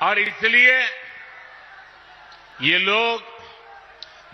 और इसलिए ये लोग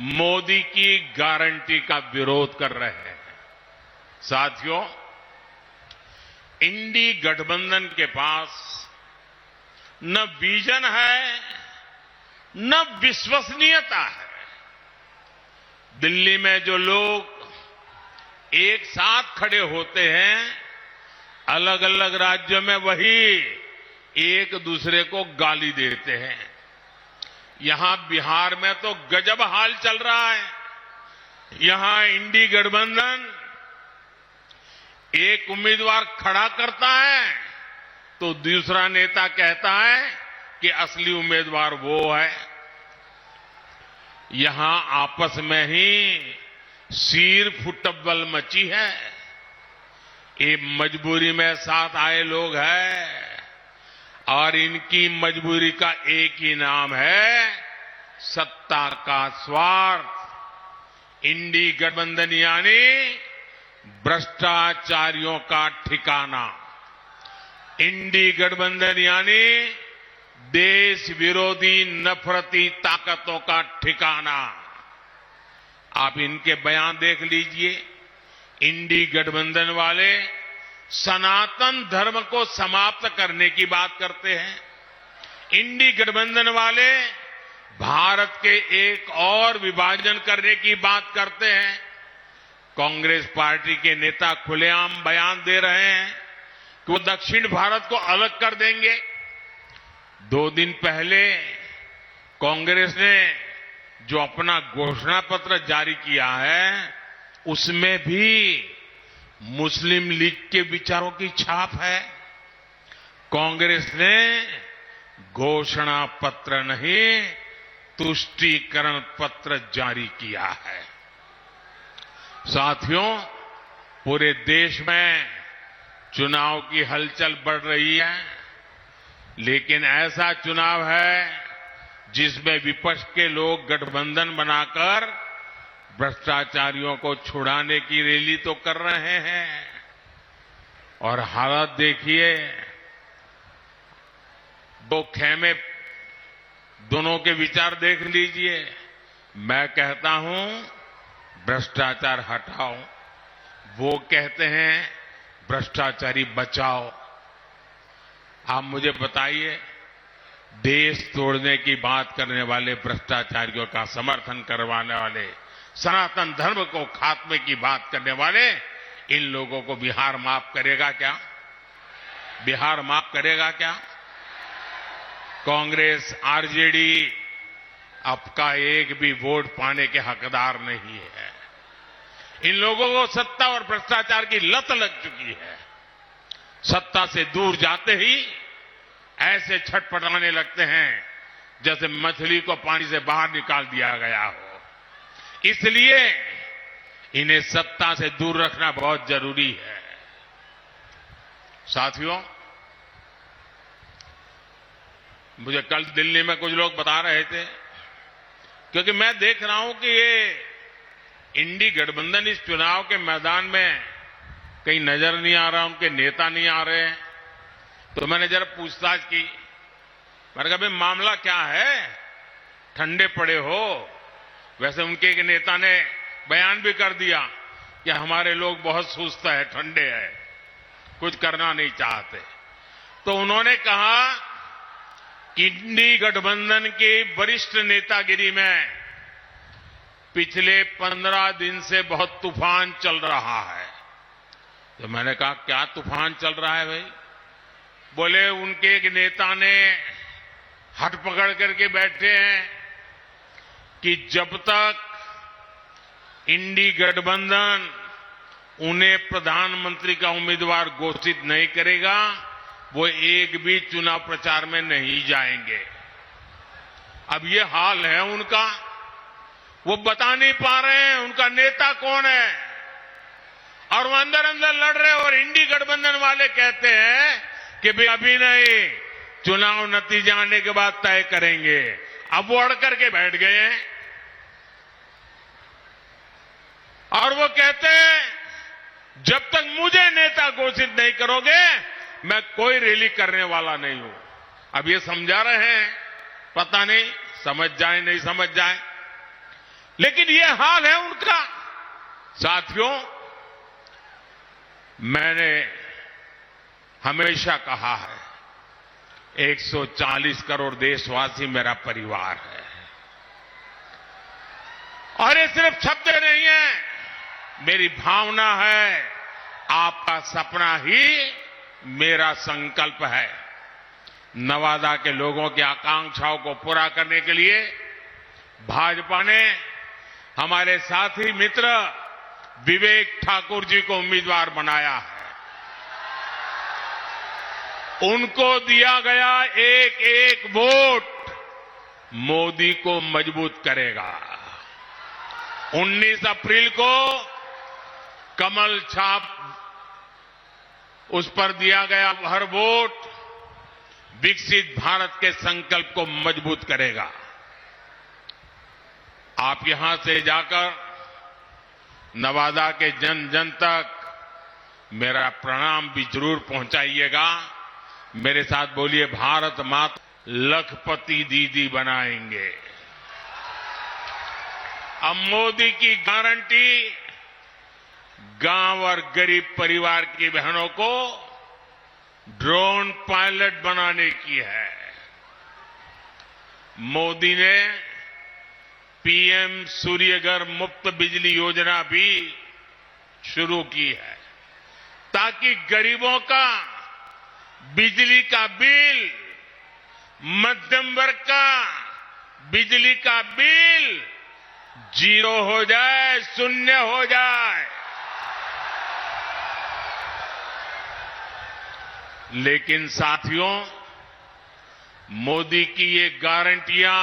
मोदी की गारंटी का विरोध कर रहे हैं। साथियों, इंडी गठबंधन के पास न विजन है न विश्वसनीयता है। दिल्ली में जो लोग एक साथ खड़े होते हैं, अलग अलग राज्यों में वही एक दूसरे को गाली देते हैं। यहां बिहार में तो गजब हाल चल रहा है। यहां इंडी गठबंधन एक उम्मीदवार खड़ा करता है तो दूसरा नेता कहता है कि असली उम्मीदवार वो है। यहां आपस में ही सिर फुटबल मची है। ये मजबूरी में साथ आए लोग हैं और इनकी मजबूरी का एक ही नाम है सत्ता का स्वार्थ। इंडी गठबंधन यानी भ्रष्टाचारियों का ठिकाना। इंडी गठबंधन यानी देश विरोधी नफरती ताकतों का ठिकाना। आप इनके बयान देख लीजिए। इंडी गठबंधन वाले सनातन धर्म को समाप्त करने की बात करते हैं। इंडी गठबंधन वाले भारत के एक और विभाजन करने की बात करते हैं। कांग्रेस पार्टी के नेता खुलेआम बयान दे रहे हैं कि वो दक्षिण भारत को अलग कर देंगे। 2 दिन पहले कांग्रेस ने जो अपना घोषणा पत्र जारी किया है, उसमें भी मुस्लिम लीग के विचारों की छाप है। कांग्रेस ने घोषणा पत्र नहीं, तुष्टीकरण पत्र जारी किया है। साथियों, पूरे देश में चुनाव की हलचल बढ़ रही है, लेकिन ऐसा चुनाव है जिसमें विपक्ष के लोग गठबंधन बनाकर भ्रष्टाचारियों को छुड़ाने की रैली तो कर रहे हैं। और हालत देखिए, 2 खेमे, दोनों के विचार देख लीजिए। मैं कहता हूं भ्रष्टाचार हटाओ, वो कहते हैं भ्रष्टाचारी बचाओ। आप मुझे बताइए, देश तोड़ने की बात करने वाले भ्रष्टाचारियों का समर्थन करवाने वाले, सनातन धर्म को खात्मे की बात करने वाले, इन लोगों को बिहार माफ करेगा क्या? बिहार माफ करेगा क्या? कांग्रेस, आरजेडी आपका एक भी वोट पाने के हकदार नहीं है। इन लोगों को सत्ता और भ्रष्टाचार की लत लग चुकी है। सत्ता से दूर जाते ही ऐसे छटपटाने लगते हैं जैसे मछली को पानी से बाहर निकाल दिया गया हो। इसलिए इन्हें सत्ता से दूर रखना बहुत जरूरी है। साथियों, मुझे कल दिल्ली में कुछ लोग बता रहे थे, क्योंकि मैं देख रहा हूं कि ये इंडी गठबंधन इस चुनाव के मैदान में कहीं नजर नहीं आ रहा, उनके नेता नहीं आ रहे हैं। तो मैंने जरा पूछताछ की। मैंने कहा, भाई मामला क्या है? ठंडे पड़े हो? वैसे उनके एक नेता ने बयान भी कर दिया कि हमारे लोग बहुत सुस्त है, ठंडे है, कुछ करना नहीं चाहते। तो उन्होंने कहा कि इंडी गठबंधन की वरिष्ठ नेतागिरी में पिछले 15 दिन से बहुत तूफान चल रहा है। तो मैंने कहा, क्या तूफान चल रहा है भाई? बोले उनके एक नेता ने हट पकड़ करके बैठे हैं कि जब तक इंडी गठबंधन उन्हें प्रधानमंत्री का उम्मीदवार घोषित नहीं करेगा, वो एक भी चुनाव प्रचार में नहीं जाएंगे। अब ये हाल है उनका, वो बता नहीं पा रहे हैं उनका नेता कौन है, और वो अंदर अंदर लड़ रहे हैं। और इंडी गठबंधन वाले कहते हैं कि भाई अभी नहीं, चुनाव नतीजा आने के बाद तय करेंगे। अब वो अड़ करके बैठ गए हैं और वो कहते हैं जब तक मुझे नेता घोषित नहीं करोगे, मैं कोई रैली करने वाला नहीं हूं। अब ये समझा रहे हैं, पता नहीं समझ जाए नहीं समझ जाए, लेकिन ये हाल है उनका। साथियों, मैंने हमेशा कहा है 140 करोड़ देशवासी मेरा परिवार है, और ये सिर्फ शब्द नहीं है, मेरी भावना है, आपका सपना ही मेरा संकल्प है। नवादा के लोगों की आकांक्षाओं को पूरा करने के लिए भाजपा ने हमारे साथी मित्र विवेक ठाकुर जी को उम्मीदवार बनाया है। उनको दिया गया एक एक वोट मोदी को मजबूत करेगा। 19 अप्रैल को कमल छाप उस पर दिया गया हर वोट विकसित भारत के संकल्प को मजबूत करेगा। आप यहां से जाकर नवादा के जन जन तक मेरा प्रणाम भी जरूर पहुंचाइएगा। मेरे साथ बोलिए, भारत माता लखपति दीदी बनाएंगे। अब मोदी की गारंटी गांव और गरीब परिवार की बहनों को ड्रोन पायलट बनाने की है। मोदी ने पीएम सूर्यघर मुफ्त बिजली योजना भी शुरू की है, ताकि गरीबों का बिजली का बिल, मध्यम वर्ग का बिजली का बिल 0 हो जाए, शून्य हो जाए। लेकिन साथियों, मोदी की ये गारंटियां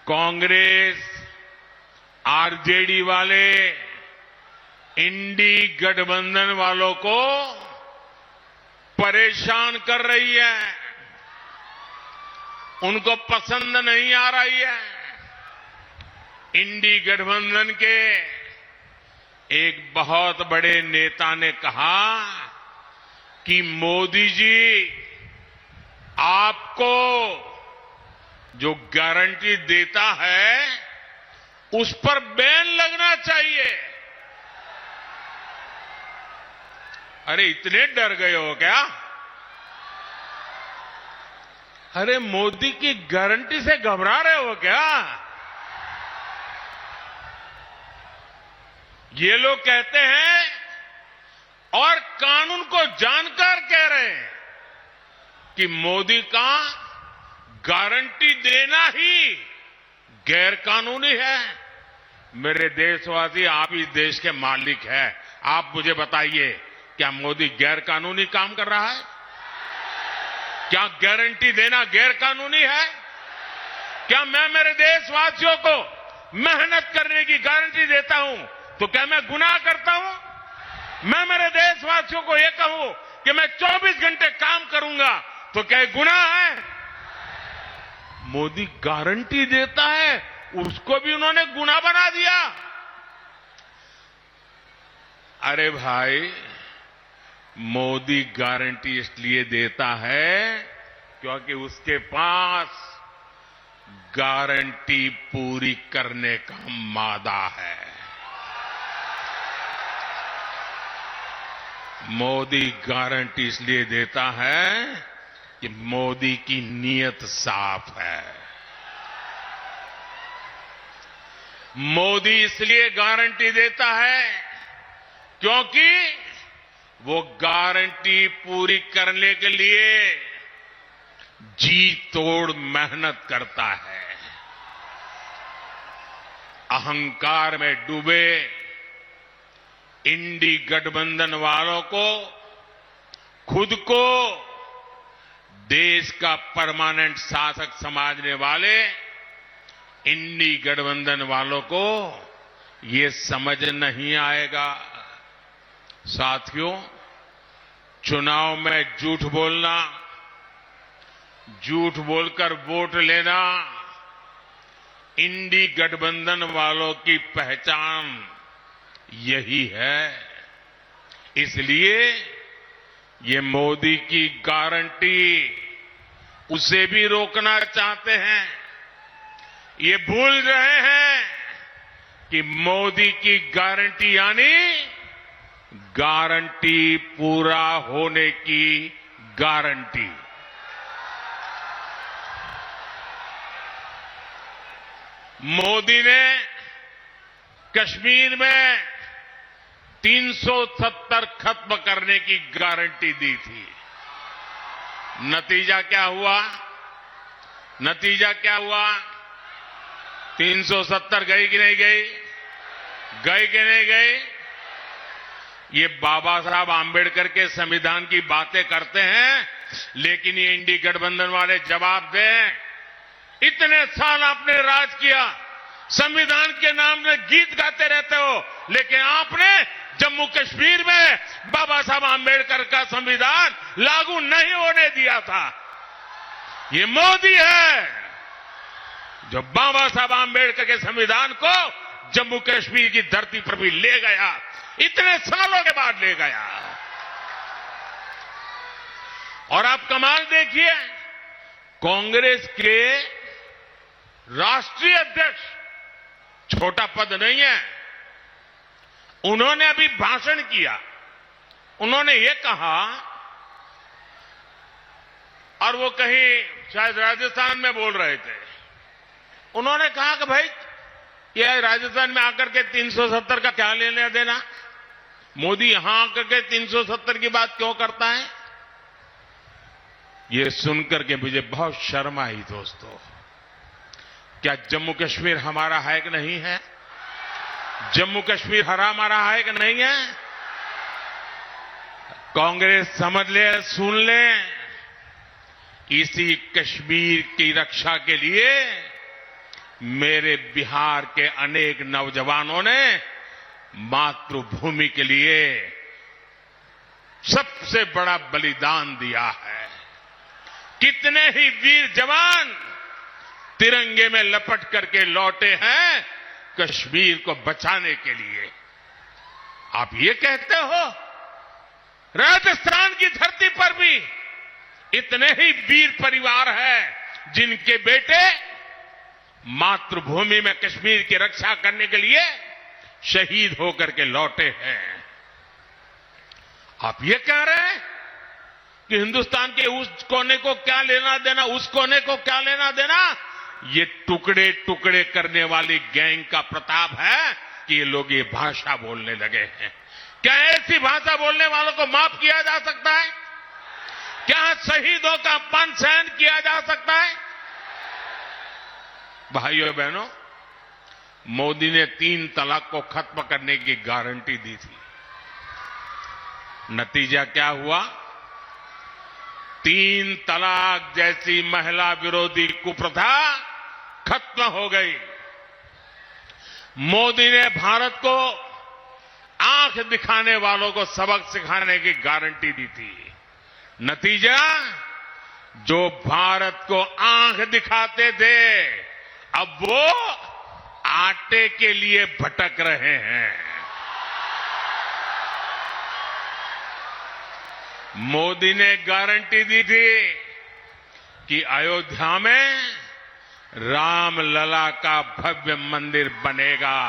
कांग्रेस, आरजेडी वाले, इंडी गठबंधन वालों को परेशान कर रही है, उनको पसंद नहीं आ रही है। इंडी गठबंधन के एक बहुत बड़े नेता ने कहा कि मोदी जी, आपको जो गारंटी देता है उस पर बैन लगना चाहिए। अरे इतने डर गए हो क्या? अरे मोदी की गारंटी से घबरा रहे हो क्या? ये लोग कहते हैं और कानून को जानकर कह रहे हैं कि मोदी का गारंटी देना ही गैर कानूनी है। मेरे देशवासी, आप इस देश के मालिक हैं, आप मुझे बताइए, क्या मोदी गैर कानूनी काम कर रहा है? क्या गारंटी देना गैर कानूनी है? क्या मैं मेरे देशवासियों को मेहनत करने की गारंटी देता हूं तो क्या मैं गुनाह करता हूं? मैं मेरे देशवासियों को यह कहूं कि मैं 24 घंटे काम करूंगा तो क्या ये गुनाह है? मोदी गारंटी देता है, उसको भी उन्होंने गुनाह बना दिया। अरे भाई, मोदी गारंटी इसलिए देता है क्योंकि उसके पास गारंटी पूरी करने का मादा है। मोदी गारंटी इसलिए देता है कि मोदी की नीयत साफ है। मोदी इसलिए गारंटी देता है क्योंकि वो गारंटी पूरी करने के लिए जी तोड़ मेहनत करता है। अहंकार में डूबे इंडी गठबंधन वालों को खुद को देश का परमानेंट शासक समझने वाले इंडी गठबंधन वालों को ये समझ नहीं आएगा। साथियों, चुनाव में झूठ बोलना, झूठ बोलकर वोट लेना इंडी गठबंधन वालों की पहचान यही है। इसलिए ये मोदी की गारंटी उसे भी रोकना चाहते हैं। ये भूल रहे हैं कि मोदी की गारंटी यानी गारंटी पूरा होने की गारंटी। मोदी ने कश्मीर में 370 खत्म करने की गारंटी दी थी। नतीजा क्या हुआ? 370 गई कि नहीं गई? गई कि नहीं गई? ये बाबा साहब आंबेडकर के संविधान की बातें करते हैं, लेकिन ये इंडी गठबंधन वाले जवाब दें, इतने साल आपने राज किया, संविधान के नाम में गीत गाते रहते हो, लेकिन आपने जम्मू कश्मीर में बाबा साहब आंबेडकर का संविधान लागू नहीं होने दिया था। ये मोदी है जो बाबा साहब आंबेडकर के संविधान को जम्मू कश्मीर की धरती पर भी ले गया, इतने सालों के बाद ले गया। और आप कमाल देखिए, कांग्रेस के राष्ट्रीय अध्यक्ष, छोटा पद नहीं है, उन्होंने अभी भाषण किया। उन्होंने ये कहा, और वो कहीं शायद राजस्थान में बोल रहे थे, उन्होंने कहा कि भाई ये राजस्थान में आकर के 370 का क्या लेना देना, मोदी यहां आकर के 370 की बात क्यों करता है। ये सुनकर के मुझे बहुत शर्म आई दोस्तों। क्या जम्मू कश्मीर हमारा है कि नहीं है? जम्मू कश्मीर हमारा है कि नहीं है? कांग्रेस समझ ले, सुन ले, इसी कश्मीर की रक्षा के लिए मेरे बिहार के अनेक नौजवानों ने मातृभूमि के लिए सबसे बड़ा बलिदान दिया है। कितने ही वीर जवान तिरंगे में लपट करके लौटे हैं कश्मीर को बचाने के लिए। आप ये कहते हो राजस्थान की धरती पर भी इतने ही वीर परिवार हैं जिनके बेटे मातृभूमि में कश्मीर की रक्षा करने के लिए शहीद होकर के लौटे हैं। आप ये कह रहे हैं कि हिंदुस्तान के उस कोने को क्या लेना देना, उस कोने को क्या लेना देना। ये टुकड़े टुकड़े करने वाली गैंग का प्रताप है कि ये लोग ये भाषा बोलने लगे हैं। क्या ऐसी भाषा बोलने वालों को माफ किया जा सकता है? क्या शहीदों का अपमान सहन किया जा सकता है? भाइयों बहनों, मोदी ने 3 तलाक को खत्म करने की गारंटी दी थी। नतीजा क्या हुआ? 3 तलाक जैसी महिला विरोधी कुप्रथा खत्म हो गई। मोदी ने भारत को आंख दिखाने वालों को सबक सिखाने की गारंटी दी थी। नतीजा, जो भारत को आंख दिखाते थे अब वो आटे के लिए भटक रहे हैं। मोदी ने गारंटी दी थी कि अयोध्या में रामलला का भव्य मंदिर बनेगा।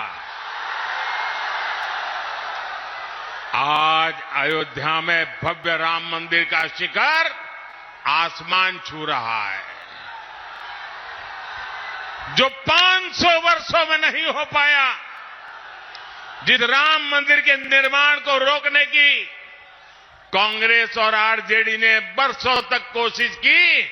आज अयोध्या में भव्य राम मंदिर का शिखर आसमान छू रहा है। जो 500 वर्षों में नहीं हो पाया, जिस राम मंदिर के निर्माण को रोकने की कांग्रेस और आरजेडी ने बरसों तक कोशिश की,